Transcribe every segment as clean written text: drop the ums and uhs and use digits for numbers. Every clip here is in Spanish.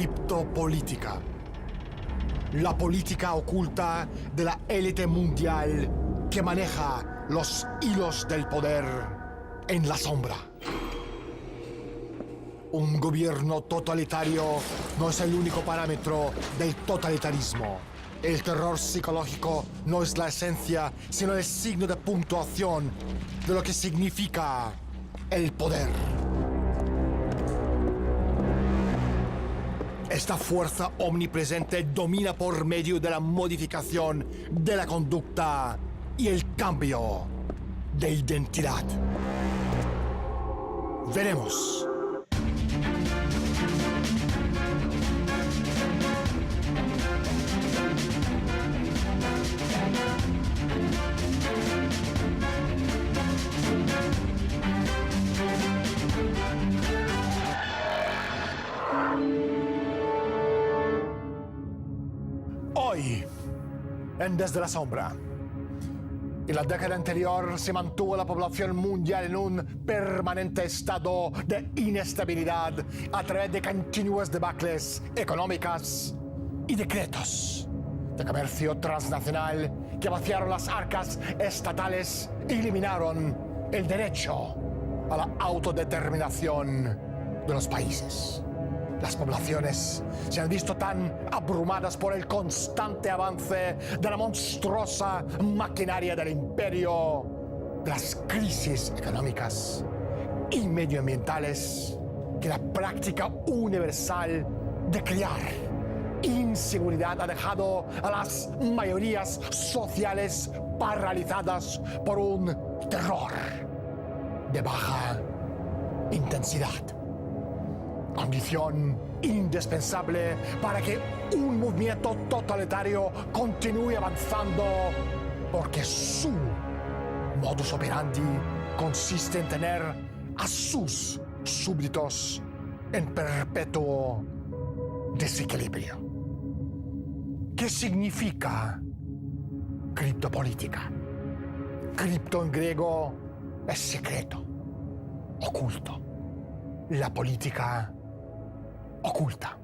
Criptopolítica. La política oculta de la élite mundial que maneja los hilos del poder en la sombra. Un gobierno totalitario no es el único parámetro del totalitarismo. El terror psicológico no es la esencia, sino el signo de puntuación de lo que significa el poder. Esta fuerza omnipresente domina por medio de la modificación de la conducta y el cambio de identidad. Veremos. Hoy, en Desde la Sombra. En la década anterior se mantuvo la población mundial en un permanente estado de inestabilidad a través de continuas debacles económicas y decretos de comercio transnacional que vaciaron las arcas estatales y eliminaron el derecho a la autodeterminación de los países. Las poblaciones se han visto tan abrumadas por el constante avance de la monstruosa maquinaria del imperio, de las crisis económicas y medioambientales, que la práctica universal de crear inseguridad ha dejado a las mayorías sociales paralizadas por un terror de baja intensidad. Condición indispensable para que un movimiento totalitario continúe avanzando, porque su modus operandi consiste en tener a sus súbditos en perpetuo desequilibrio. ¿Qué significa criptopolítica? Cripto en griego es secreto, oculto. La política oculta.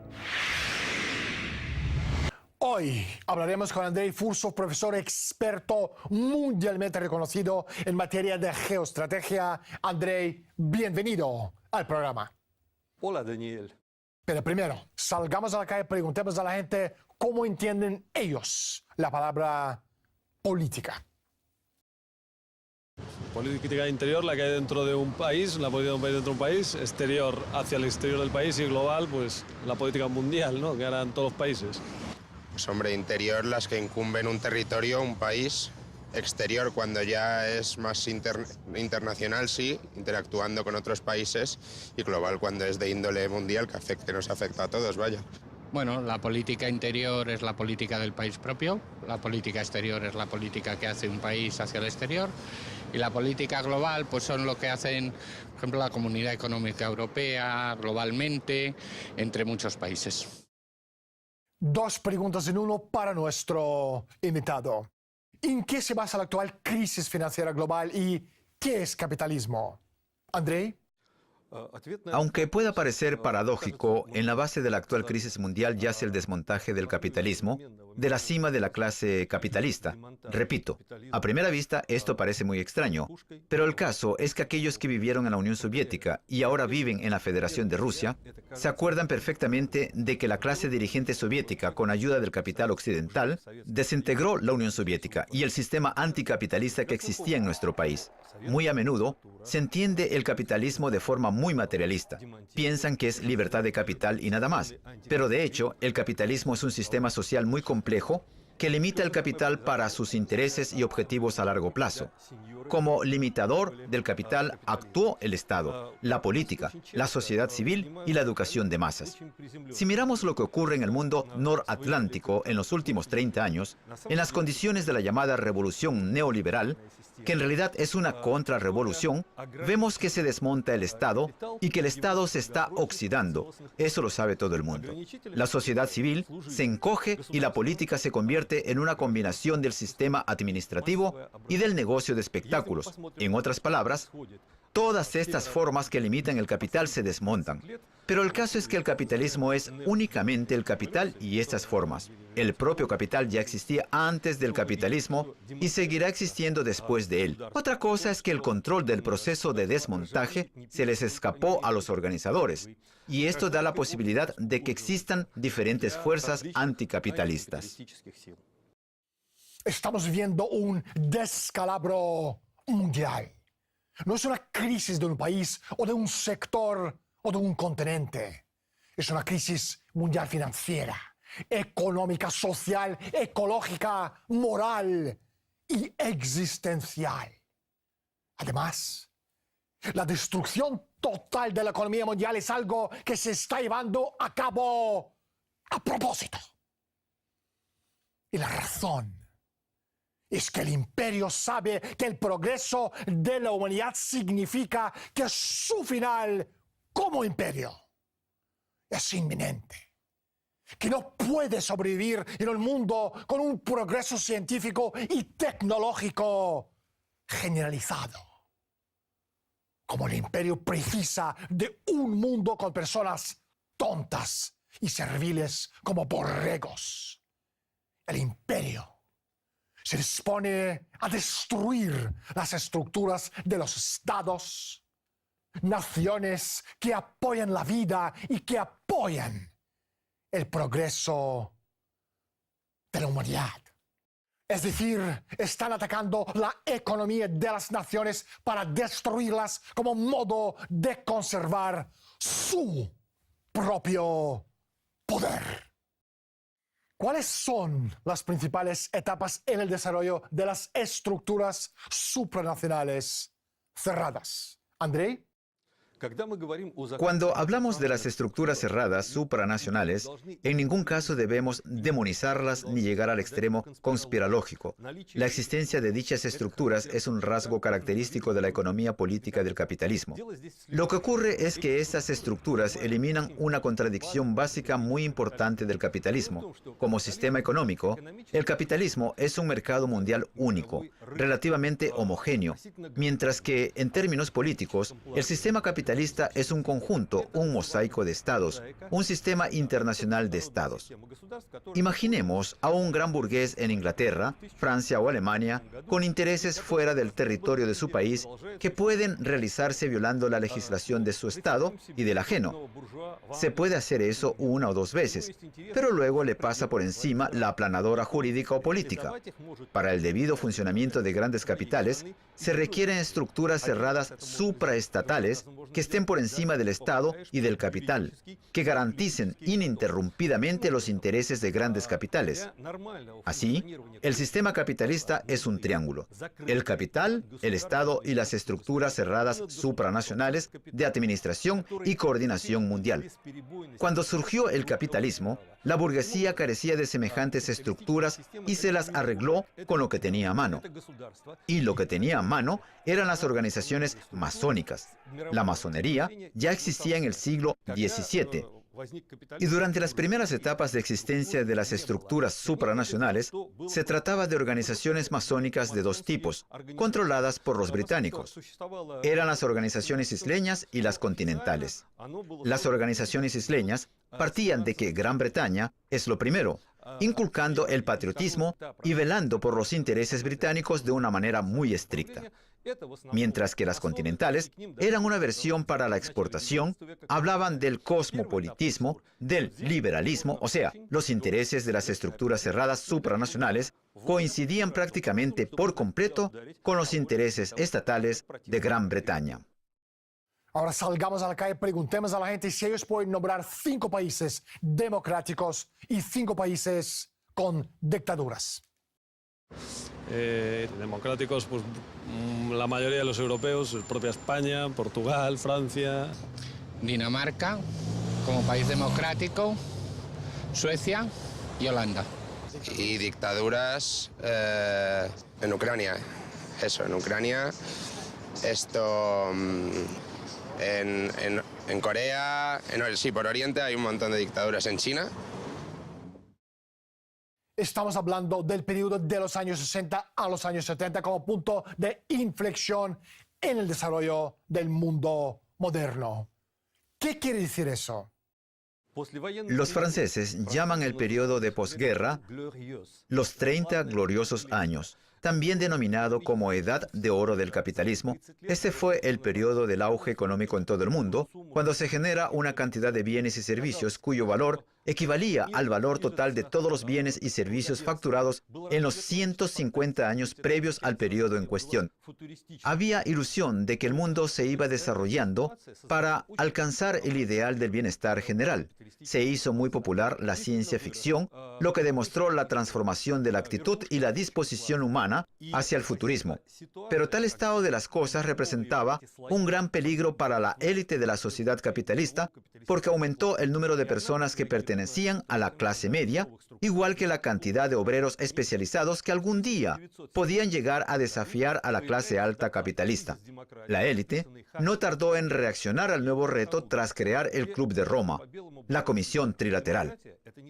Hoy hablaremos con Andrei Fursov, profesor experto mundialmente reconocido en materia de geoestrategia. Andrei, bienvenido al programa. Hola, Daniel. Pero primero, salgamos a la calle y preguntemos a la gente cómo entienden ellos la palabra política. Política interior, la que hay dentro de un país, la política de un país dentro de un país, exterior hacia el exterior del país y global, pues la política mundial, ¿no?, que harán todos los países. Pues hombre, interior las que incumben un territorio, un país. Exterior cuando ya es más internacional, sí, interactuando con otros países. Y global cuando es de índole mundial, que nos afecta a todos, vaya. Bueno, la política interior es la política del país propio, la política exterior es la política que hace un país hacia el exterior y la política global pues son lo que hacen, por ejemplo, la Comunidad Económica Europea, globalmente, entre muchos países. Dos preguntas en uno para nuestro invitado. ¿En qué se basa la actual crisis financiera global y qué es capitalismo? Andrei. Aunque pueda parecer paradójico, en la base de la actual crisis mundial yace el desmontaje del capitalismo, de la cima de la clase capitalista. Repito, a primera vista esto parece muy extraño, pero el caso es que aquellos que vivieron en la Unión Soviética y ahora viven en la Federación de Rusia, se acuerdan perfectamente de que la clase dirigente soviética, con ayuda del capital occidental, desintegró la Unión Soviética y el sistema anticapitalista que existía en nuestro país. Muy a menudo se entiende el capitalismo de forma muy materialista. Piensan que es libertad de capital y nada más. Pero de hecho, el capitalismo es un sistema social muy complejo que limita el capital para sus intereses y objetivos a largo plazo. Como limitador del capital actuó el Estado, la política, la sociedad civil y la educación de masas. Si miramos lo que ocurre en el mundo noratlántico en los últimos 30 años, en las condiciones de la llamada revolución neoliberal, que en realidad es una contrarrevolución, vemos que se desmonta el Estado y que el Estado se está oxidando. Eso lo sabe todo el mundo. La sociedad civil se encoge y la política se convierte en una combinación del sistema administrativo y del negocio de espectáculos. En otras palabras, Todas estas formas que limitan el capital se desmontan. Pero el caso es que el capitalismo es únicamente el capital y estas formas. El propio capital ya existía antes del capitalismo y seguirá existiendo después de él. Otra cosa es que el control del proceso de desmontaje se les escapó a los organizadores. Y esto da la posibilidad de que existan diferentes fuerzas anticapitalistas. Estamos viendo un descalabro mundial. No es una crisis de un país o de un sector o de un continente. Es una crisis mundial financiera, económica, social, ecológica, moral y existencial. Además, la destrucción total de la economía mundial es algo que se está llevando a cabo a propósito. Y la razón es que el imperio sabe que el progreso de la humanidad significa que su final como imperio es inminente, que no puede sobrevivir en un mundo con un progreso científico y tecnológico generalizado. Como el imperio precisa de un mundo con personas tontas y serviles como borregos. El imperio se dispone a destruir las estructuras de los estados, naciones que apoyan la vida y que apoyan el progreso de la humanidad. Es decir, están atacando la economía de las naciones para destruirlas como modo de conservar su propio poder. ¿Cuáles son las principales etapas en el desarrollo de las estructuras supranacionales cerradas? Andrei. Cuando hablamos de las estructuras cerradas supranacionales, en ningún caso debemos demonizarlas ni llegar al extremo conspirológico. La existencia de dichas estructuras es un rasgo característico de la economía política del capitalismo. Lo que ocurre es que estas estructuras eliminan una contradicción básica muy importante del capitalismo. Como sistema económico, el capitalismo es un mercado mundial único, relativamente homogéneo, mientras que, en términos políticos, el sistema capitalista es un conjunto, un mosaico de estados, un sistema internacional de estados. Imaginemos a un gran burgués en Inglaterra, Francia o Alemania, con intereses fuera del territorio de su país, que pueden realizarse violando la legislación de su estado y del ajeno. Se puede hacer eso una o dos veces, pero luego le pasa por encima la aplanadora jurídica o política. Para el debido funcionamiento de grandes capitales, se requieren estructuras cerradas supraestatales que estén por encima del Estado y del capital, que garanticen ininterrumpidamente los intereses de grandes capitales. Así, el sistema capitalista es un triángulo: el capital, el Estado y las estructuras cerradas supranacionales de administración y coordinación mundial. Cuando surgió el capitalismo, la burguesía carecía de semejantes estructuras y se las arregló con lo que tenía a mano. Y lo que tenía a mano eran las organizaciones masónicas. La masonería ya existía en el siglo XVII. Y durante las primeras etapas de existencia de las estructuras supranacionales, se trataba de organizaciones masónicas de dos tipos, controladas por los británicos. Eran las organizaciones isleñas y las continentales. Las organizaciones isleñas partían de que Gran Bretaña es lo primero, inculcando el patriotismo y velando por los intereses británicos de una manera muy estricta. Mientras que las continentales eran una versión para la exportación, hablaban del cosmopolitismo, del liberalismo, o sea, los intereses de las estructuras cerradas supranacionales coincidían prácticamente por completo con los intereses estatales de Gran Bretaña. Ahora salgamos a la calle y preguntemos a la gente si ellos pueden nombrar 5 países democráticos y 5 países con dictaduras. Democráticos, pues la mayoría de los europeos, propia España, Portugal, Francia. Dinamarca, como país democrático, Suecia y Holanda. Y dictaduras en Ucrania. Eso, en Ucrania. Esto... En Corea, sí, por Oriente hay un montón de dictaduras. En China. Estamos hablando del periodo de los años 60 a los años 70 como punto de inflexión en el desarrollo del mundo moderno. ¿Qué quiere decir eso? Los franceses llaman el periodo de posguerra los 30 gloriosos años, también denominado como Edad de Oro del capitalismo. Este fue el periodo del auge económico en todo el mundo, cuando se genera una cantidad de bienes y servicios cuyo valor equivalía al valor total de todos los bienes y servicios facturados en los 150 años previos al periodo en cuestión. Había ilusión de que el mundo se iba desarrollando para alcanzar el ideal del bienestar general. Se hizo muy popular la ciencia ficción, lo que demostró la transformación de la actitud y la disposición humana hacia el futurismo. Pero tal estado de las cosas representaba un gran peligro para la élite de la sociedad capitalista, porque aumentó el número de personas que pertenecían a la clase media, igual que la cantidad de obreros especializados que algún día podían llegar a desafiar a la clase alta capitalista. La élite no tardó en reaccionar al nuevo reto tras crear el Club de Roma, la Comisión Trilateral.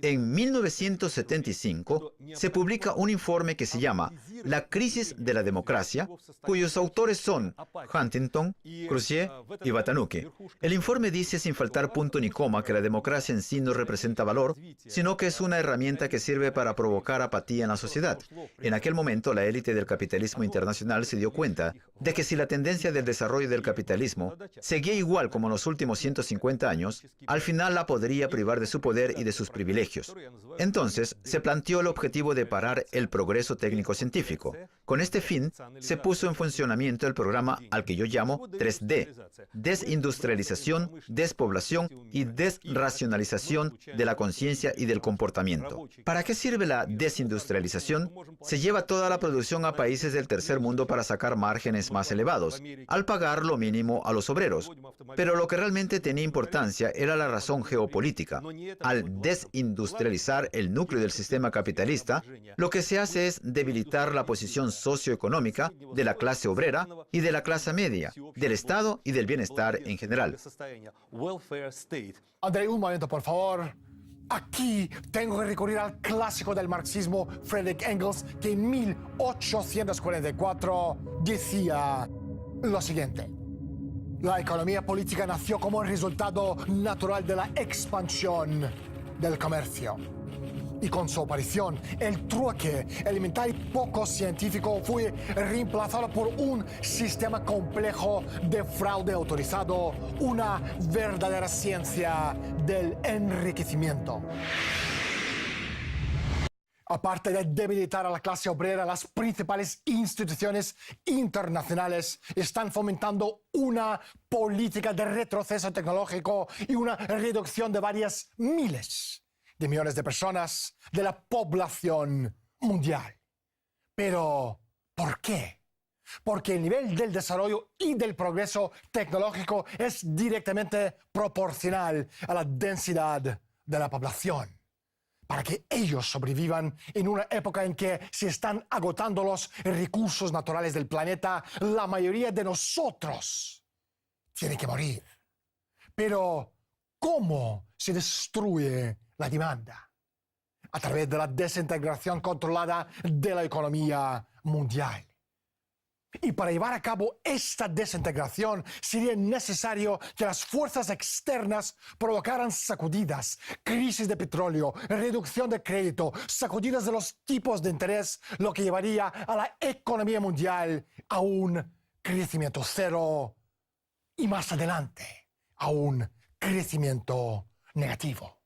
En 1975 se publica un informe que se llama La crisis de la democracia, cuyos autores son Huntington, Crozier y Batanuque. El informe dice sin faltar punto ni coma que la democracia en sí no representa valor, sino que es una herramienta que sirve para provocar apatía en la sociedad. En aquel momento, la élite del capitalismo internacional se dio cuenta de que si la tendencia del desarrollo del capitalismo seguía igual como en los últimos 150 años, al final la podría privar de su poder y de sus privilegios. Entonces, se planteó el objetivo de parar el progreso técnico-científico. Con este fin, se puso en funcionamiento el programa al que yo llamo 3D: desindustrialización, despoblación y desracionalización de la conciencia y del comportamiento. ¿Para qué sirve la desindustrialización? Se lleva toda la producción a países del tercer mundo para sacar márgenes más elevados, al pagar lo mínimo a los obreros. Pero lo que realmente tenía importancia era la razón geopolítica. Al desindustrializar el núcleo del sistema capitalista, lo que se hace es debilitar la posición socioeconómica de la clase obrera y de la clase media, del Estado y del bienestar en general. Andrei, un momento, por favor. Aquí tengo que recurrir al clásico del marxismo, Friedrich Engels, que en 1844 decía lo siguiente: la economía política nació como el resultado natural de la expansión del comercio. Y con su aparición, el trueque elemental y poco científico fue reemplazado por un sistema complejo de fraude autorizado, una verdadera ciencia del enriquecimiento. Aparte de debilitar a la clase obrera, las principales instituciones internacionales están fomentando una política de retroceso tecnológico y una reducción de varias miles de millones de personas de la población mundial. Pero, ¿por qué? Porque el nivel del desarrollo y del progreso tecnológico es directamente proporcional a la densidad de la población. Para que ellos sobrevivan en una época en que se están agotando los recursos naturales del planeta, la mayoría de nosotros tiene que morir. Pero, ¿cómo se destruye la demanda? A través de la desintegración controlada de la economía mundial. Y para llevar a cabo esta desintegración sería necesario que las fuerzas externas provocaran sacudidas, crisis de petróleo, reducción de crédito, sacudidas de los tipos de interés, lo que llevaría a la economía mundial a un crecimiento cero y más adelante a un crecimiento negativo.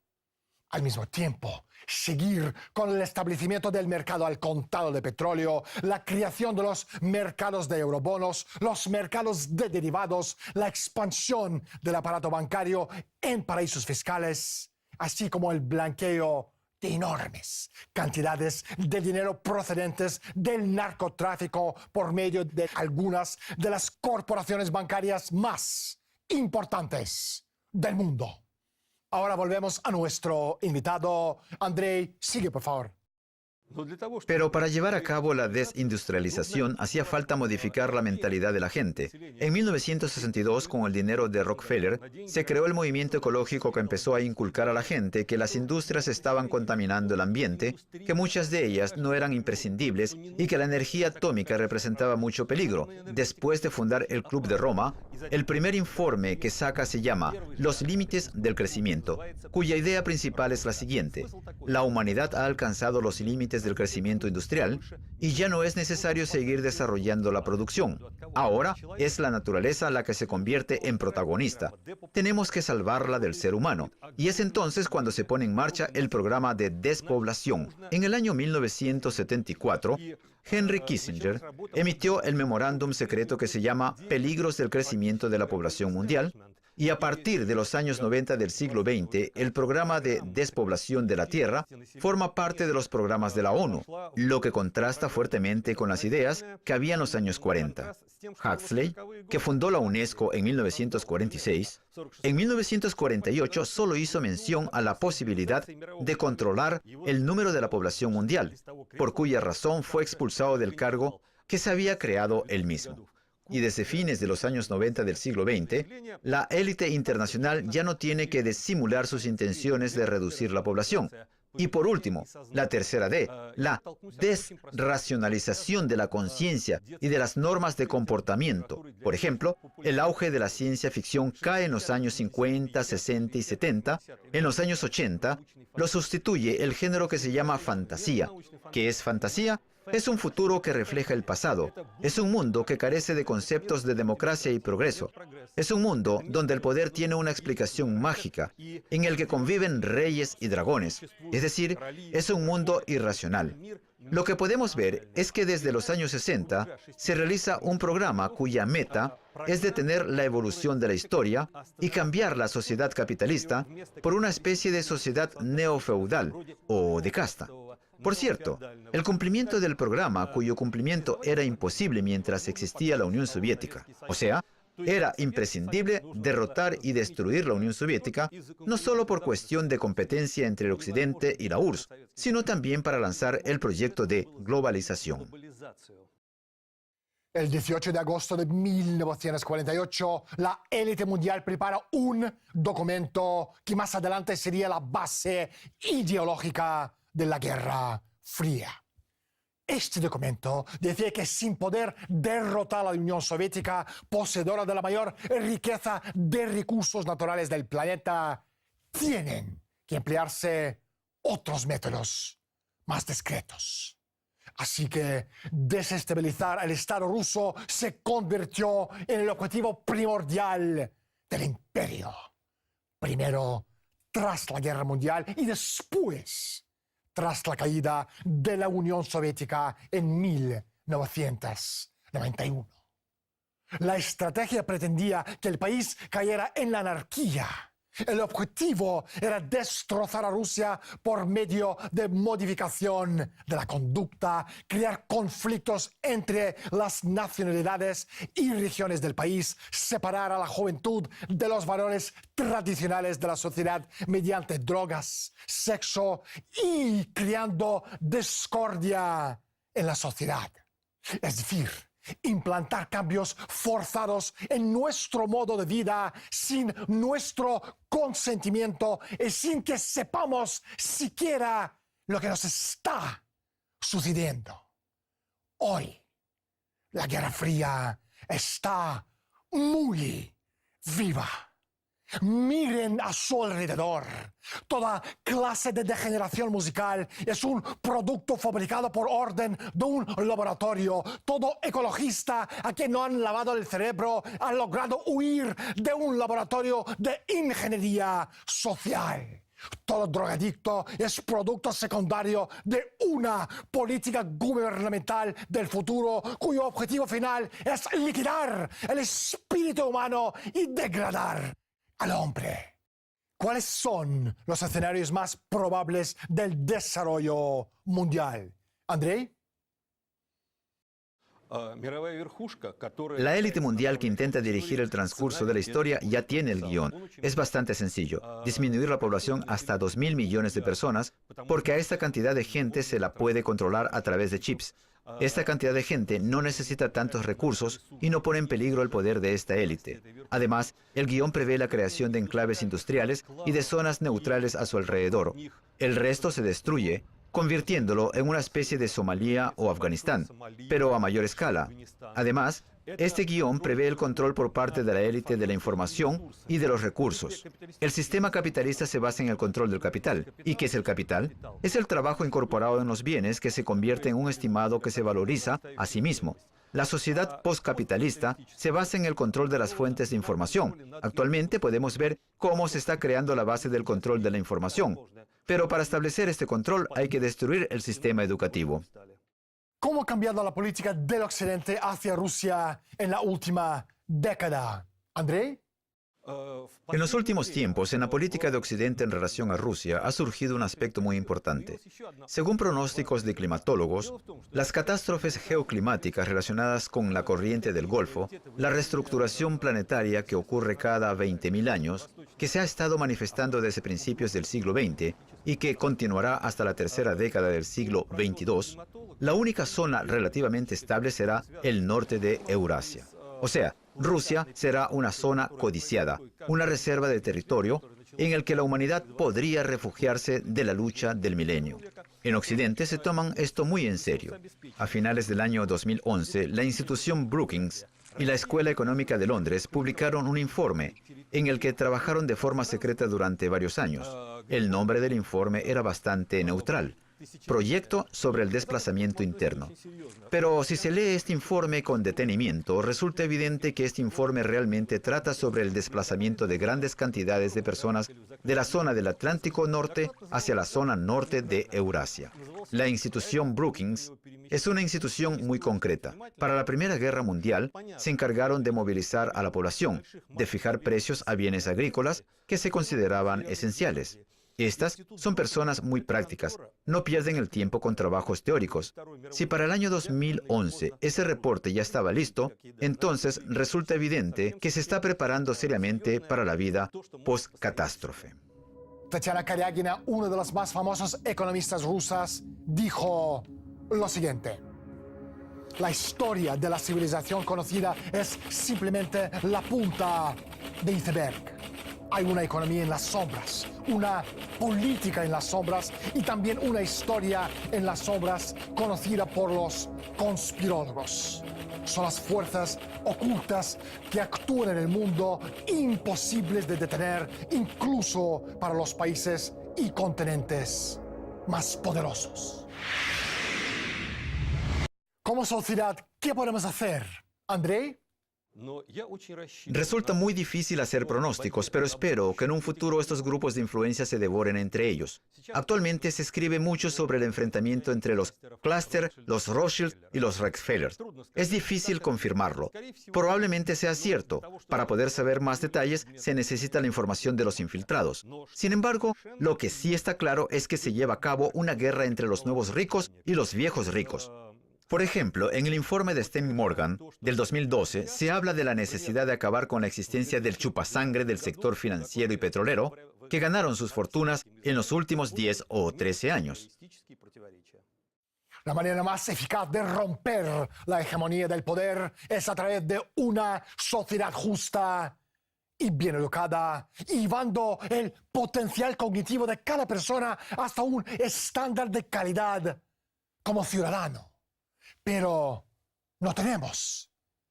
Al mismo tiempo, seguir con el establecimiento del mercado al contado de petróleo, la creación de los mercados de eurobonos, los mercados de derivados, la expansión del aparato bancario en paraísos fiscales, así como el blanqueo de enormes cantidades de dinero procedentes del narcotráfico por medio de algunas de las corporaciones bancarias más importantes del mundo. Ahora volvemos a nuestro invitado. Andrei, sigue, por favor. Pero para llevar a cabo la desindustrialización hacía falta modificar la mentalidad de la gente. En 1962, con el dinero de Rockefeller, se creó el movimiento ecológico que empezó a inculcar a la gente que las industrias estaban contaminando el ambiente, que muchas de ellas no eran imprescindibles y que la energía atómica representaba mucho peligro. Después de fundar el Club de Roma, el primer informe que saca se llama Los límites del crecimiento, cuya idea principal es la siguiente: la humanidad ha alcanzado los límites del crecimiento industrial y ya no es necesario seguir desarrollando la producción. Ahora es la naturaleza la que se convierte en protagonista. Tenemos que salvarla del ser humano. Y es entonces cuando se pone en marcha el programa de despoblación. En el año 1974, Henry Kissinger emitió el memorándum secreto que se llama Peligros del crecimiento de la población mundial, y a partir de los años 90 del siglo XX, el programa de despoblación de la Tierra forma parte de los programas de la ONU, lo que contrasta fuertemente con las ideas que había en los años 40. Huxley, que fundó la UNESCO en 1946, en 1948 solo hizo mención a la posibilidad de controlar el número de la población mundial, por cuya razón fue expulsado del cargo que se había creado él mismo. Y desde fines de los años 90 del siglo XX, la élite internacional ya no tiene que disimular sus intenciones de reducir la población. Y por último, la tercera D, la desracionalización de la conciencia y de las normas de comportamiento. Por ejemplo, el auge de la ciencia ficción cae en los años 50, 60 y 70. En los años 80, lo sustituye el género que se llama fantasía. ¿Qué es fantasía? Es un futuro que refleja el pasado. Es un mundo que carece de conceptos de democracia y progreso. Es un mundo donde el poder tiene una explicación mágica, en el que conviven reyes y dragones. Es decir, es un mundo irracional. Lo que podemos ver es que desde los años 60 se realiza un programa cuya meta es detener la evolución de la historia y cambiar la sociedad capitalista por una especie de sociedad neofeudal o de casta. Por cierto, el cumplimiento del programa, cuyo cumplimiento era imposible mientras existía la Unión Soviética, o sea, era imprescindible derrotar y destruir la Unión Soviética, no solo por cuestión de competencia entre el Occidente y la URSS, sino también para lanzar el proyecto de globalización. El 18 de agosto de 1948, la élite mundial prepara un documento que más adelante sería la base ideológica de la Guerra Fría. Este documento decía que sin poder derrotar a la Unión Soviética, poseedora de la mayor riqueza de recursos naturales del planeta, tienen que emplearse otros métodos más discretos. Así que desestabilizar el Estado ruso se convirtió en el objetivo primordial del imperio. Primero, tras la Guerra Mundial y después, tras la caída de la Unión Soviética en 1991. La estrategia pretendía que el país cayera en la anarquía. El objetivo era destrozar a Rusia por medio de modificación de la conducta, crear conflictos entre las nacionalidades y regiones del país, separar a la juventud de los valores tradicionales de la sociedad mediante drogas, sexo y creando discordia en la sociedad. Es decir, implantar cambios forzados en nuestro modo de vida sin nuestro consentimiento y sin que sepamos siquiera lo que nos está sucediendo. Hoy, la Guerra Fría está muy viva. Miren a su alrededor. Toda clase de degeneración musical es un producto fabricado por orden de un laboratorio. Todo ecologista a quien no han lavado el cerebro ha logrado huir de un laboratorio de ingeniería social. Todo drogadicto es producto secundario de una política gubernamental del futuro cuyo objetivo final es liquidar el espíritu humano y degradar al hombre. ¿Cuáles son los escenarios más probables del desarrollo mundial? ¿Andrei? La élite mundial que intenta dirigir el transcurso de la historia ya tiene el guión. Es bastante sencillo: disminuir la población hasta 2.000 millones de personas, porque a esta cantidad de gente se la puede controlar a través de chips. Esta cantidad de gente no necesita tantos recursos y no pone en peligro el poder de esta élite. Además, el guión prevé la creación de enclaves industriales y de zonas neutrales a su alrededor. El resto se destruye, convirtiéndolo en una especie de Somalia o Afganistán, pero a mayor escala. Además, este guión prevé el control por parte de la élite de la información y de los recursos. El sistema capitalista se basa en el control del capital. ¿Y qué es el capital? Es el trabajo incorporado en los bienes que se convierte en un estimado que se valoriza a sí mismo. La sociedad postcapitalista se basa en el control de las fuentes de información. Actualmente podemos ver cómo se está creando la base del control de la información. Pero para establecer este control hay que destruir el sistema educativo. ¿Cómo ha cambiado la política del Occidente hacia Rusia en la última década? ¿Andrei? En los últimos tiempos, en la política de Occidente en relación a Rusia, ha surgido un aspecto muy importante. Según pronósticos de climatólogos, las catástrofes geoclimáticas relacionadas con la corriente del Golfo, la reestructuración planetaria que ocurre cada 20.000 años, que se ha estado manifestando desde principios del siglo XX y que continuará hasta la tercera década del siglo XXII, la única zona relativamente estable será el norte de Eurasia. O sea, Rusia será una zona codiciada, una reserva de territorio en el que la humanidad podría refugiarse de la lucha del milenio. En Occidente se toman esto muy en serio. A finales del año 2011, la institución Brookings y la Escuela Económica de Londres publicaron un informe en el que trabajaron de forma secreta durante varios años. El nombre del informe era bastante neutral: Proyecto sobre el desplazamiento interno. Pero si se lee este informe con detenimiento, resulta evidente que este informe realmente trata sobre el desplazamiento de grandes cantidades de personas de la zona del Atlántico Norte hacia la zona norte de Eurasia. La institución Brookings es una institución muy concreta. Para la Primera Guerra Mundial, se encargaron de movilizar a la población, de fijar precios a bienes agrícolas que se consideraban esenciales. Estas son personas muy prácticas, no pierden el tiempo con trabajos teóricos. Si para el año 2011 ese reporte ya estaba listo, entonces resulta evidente que se está preparando seriamente para la vida post-catástrofe. Tatiana Karyagina, una de las más famosas economistas rusas, dijo lo siguiente: la historia de la civilización conocida es simplemente la punta de iceberg. Hay una economía en las sombras, una política en las sombras y también una historia en las sombras conocida por los conspirólogos. Son las fuerzas ocultas que actúan en el mundo, imposibles de detener incluso para los países y continentes más poderosos. Como sociedad, ¿qué podemos hacer? ¿Andrei? Resulta muy difícil hacer pronósticos, pero espero que en un futuro estos grupos de influencia se devoren entre ellos. Actualmente se escribe mucho sobre el enfrentamiento entre los Cluster, los Rothschild y los Rockefeller. Es difícil confirmarlo. Probablemente sea cierto. Para poder saber más detalles, se necesita la información de los infiltrados. Sin embargo, lo que sí está claro es que se lleva a cabo una guerra entre los nuevos ricos y los viejos ricos. Por ejemplo, en el informe de Stephen Morgan del 2012 se habla de la necesidad de acabar con la existencia del chupasangre del sector financiero y petrolero que ganaron sus fortunas en los últimos 10 o 13 años. La manera más eficaz de romper la hegemonía del poder es a través de una sociedad justa y bien educada, llevando el potencial cognitivo de cada persona hasta un estándar de calidad como ciudadano. Pero no tenemos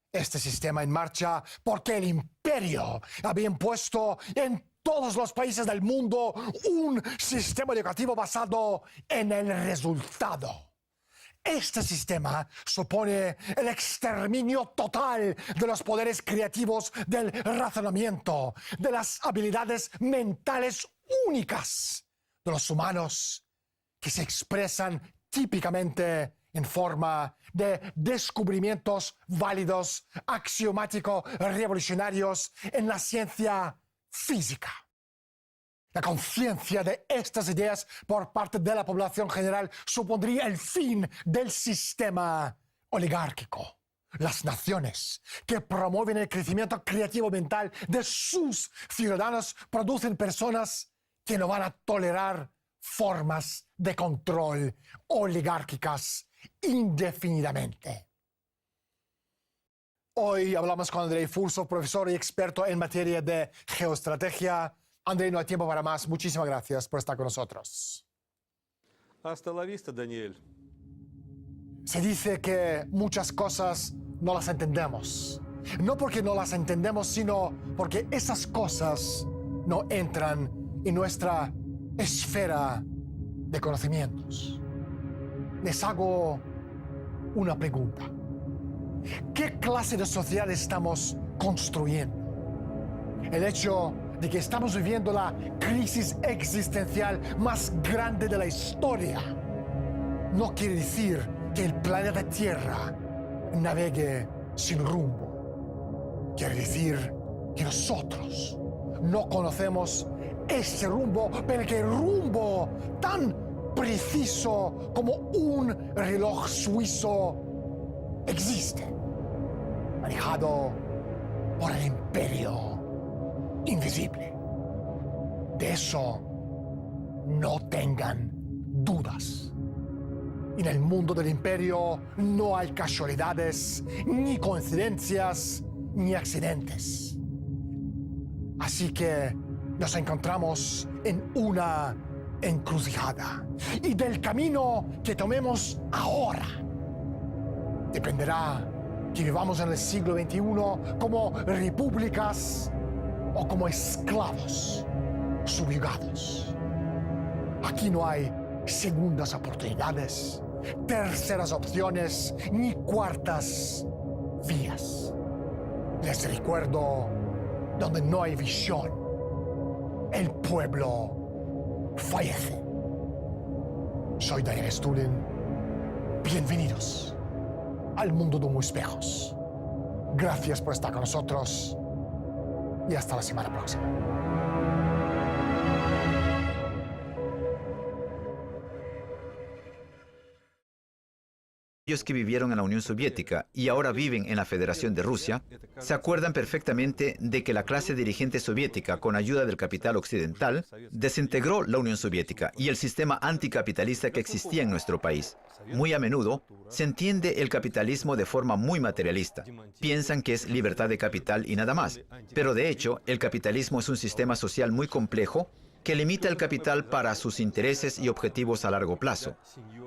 este sistema en marcha porque el imperio había impuesto en todos los países del mundo un sistema educativo basado en el resultado. Este sistema supone el exterminio total de los poderes creativos del razonamiento, de las habilidades mentales únicas de los humanos que se expresan típicamente en forma de descubrimientos válidos, axiomáticos, revolucionarios en la ciencia física. La conciencia de estas ideas por parte de la población general supondría el fin del sistema oligárquico. Las naciones que promueven el crecimiento creativo mental de sus ciudadanos producen personas que no van a tolerar formas de control oligárquicas indefinidamente. Hoy hablamos con Andrei Fursov, profesor y experto en materia de geoestrategia. Andrei, no hay tiempo para más. Muchísimas gracias por estar con nosotros. Hasta la vista, Daniel. Se dice que muchas cosas no las entendemos. No porque no las entendemos, sino porque esas cosas no entran en nuestra esfera de conocimientos. Les hago una pregunta. ¿Qué clase de sociedad estamos construyendo? El hecho de que estamos viviendo la crisis existencial más grande de la historia no quiere decir que el planeta Tierra navegue sin rumbo. Quiere decir que nosotros no conocemos ese rumbo, pero que el rumbo tan preciso como un reloj suizo existe, manejado por el imperio invisible. De eso no tengan dudas. En el mundo del imperio no hay casualidades, ni coincidencias, ni accidentes. Así que nos encontramos en una encrucijada. Y del camino que tomemos ahora dependerá que vivamos en el siglo XXI como repúblicas o como esclavos subyugados. Aquí no hay segundas oportunidades, terceras opciones, ni cuartas vías. Les recuerdo, donde no hay visión, el pueblo fallece. Soy Daniel Stulin. Bienvenidos al mundo de Humo Espejos. Gracias por estar con nosotros y hasta la semana próxima. Aquellos que vivieron en la Unión Soviética y ahora viven en la Federación de Rusia, se acuerdan perfectamente de que la clase dirigente soviética, con ayuda del capital occidental, desintegró la Unión Soviética y el sistema anticapitalista que existía en nuestro país. Muy a menudo se entiende el capitalismo de forma muy materialista. Piensan que es libertad de capital y nada más. Pero de hecho, el capitalismo es un sistema social muy complejo que limita el capital para sus intereses y objetivos a largo plazo.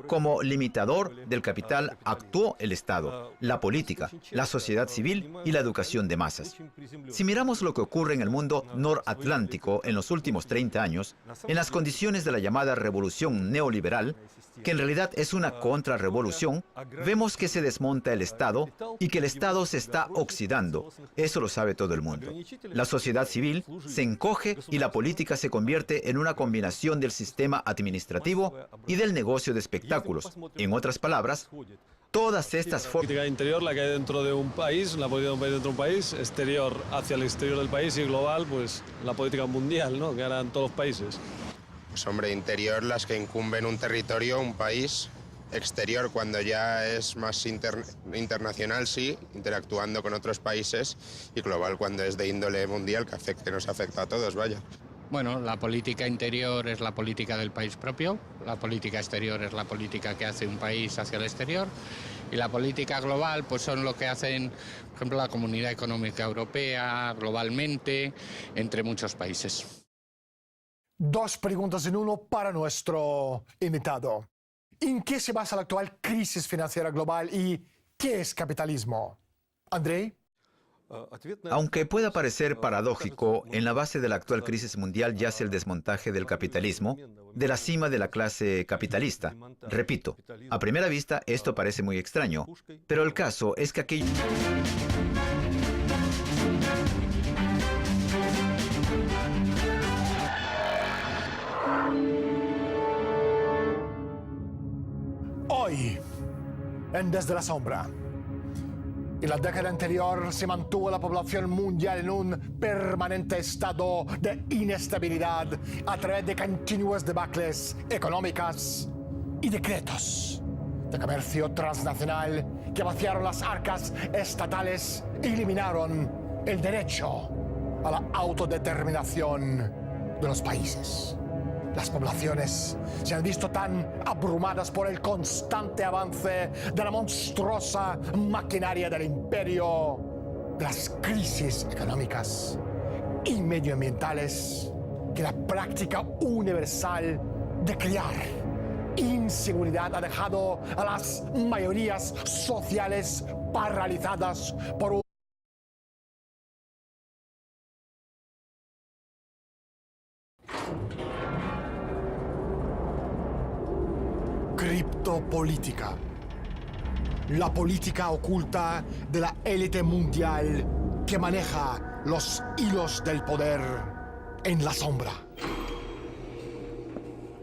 Como limitador del capital actuó el Estado, la política, la sociedad civil y la educación de masas. Si miramos lo que ocurre en el mundo noratlántico en los últimos 30 años, en las condiciones de la llamada revolución neoliberal, que en realidad es una contrarrevolución, vemos que se desmonta el Estado y que el Estado se está oxidando. Eso lo sabe todo el mundo. La sociedad civil se encoge y la política se convierte en una combinación del sistema administrativo y del negocio de espectáculos. En otras palabras, todas estas formas... Política interior, la que hay dentro de un país, la política de un país dentro de un país, exterior hacia el exterior del país y global, pues la política mundial, ¿no?, que harán todos los países. Pues hombre, interior las que incumben un territorio, un país. Exterior cuando ya es más internacional, sí, interactuando con otros países. Y global cuando es de índole mundial, que nos afecta a todos, vaya. Bueno, la política interior es la política del país propio, la política exterior es la política que hace un país hacia el exterior y la política global pues son lo que hacen, por ejemplo, la Comunidad Económica Europea, globalmente, entre muchos países. Dos preguntas en uno para nuestro invitado. ¿En qué se basa la actual crisis financiera global y qué es capitalismo? Andrei. Aunque pueda parecer paradójico, en la base de la actual crisis mundial yace el desmontaje del capitalismo, de la cima de la clase capitalista. Repito, a primera vista esto parece muy extraño, pero el caso es que aquello... Hoy, en Desde la Sombra. En la década anterior se mantuvo la población mundial en un permanente estado de inestabilidad a través de continuas debacles económicas y decretos de comercio transnacional que vaciaron las arcas estatales y eliminaron el derecho a la autodeterminación de los países. Las poblaciones se han visto tan abrumadas por el constante avance de la monstruosa maquinaria del imperio, de las crisis económicas y medioambientales, que la práctica universal de crear inseguridad ha dejado a las mayorías sociales paralizadas por un criptopolítica. La política oculta de la élite mundial que maneja los hilos del poder en la sombra.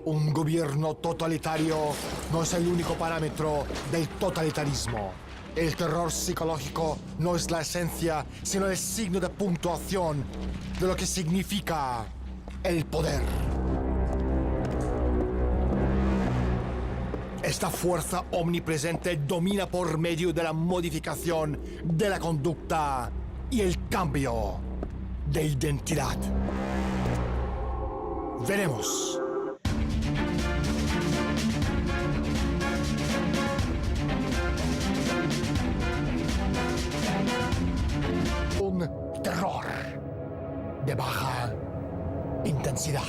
Un gobierno totalitario no es el único parámetro del totalitarismo. El terror psicológico no es la esencia, sino el signo de puntuación de lo que significa el poder. Esta fuerza omnipresente domina por medio de la modificación de la conducta y el cambio de identidad. Veremos. Un terror de baja intensidad.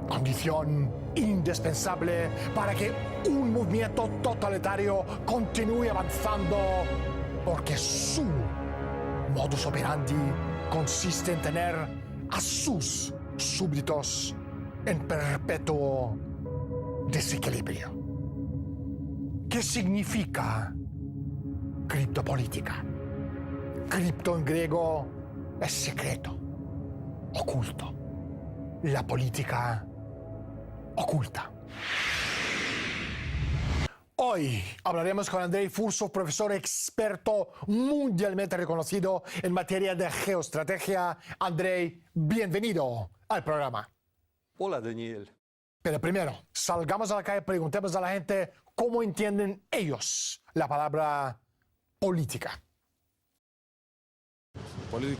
Condición indispensable para que un movimiento totalitario continúe avanzando, porque su modus operandi consiste en tener a sus súbditos en perpetuo desequilibrio. ¿Qué significa criptopolítica? Cripto en griego es secreto, oculto. La política oculta. Hoy hablaremos con Andrei Fursov, profesor experto mundialmente reconocido en materia de geoestrategia. Andrei, bienvenido al programa. Hola, Daniel. Pero primero, salgamos a la calle y preguntemos a la gente cómo entienden ellos la palabra política.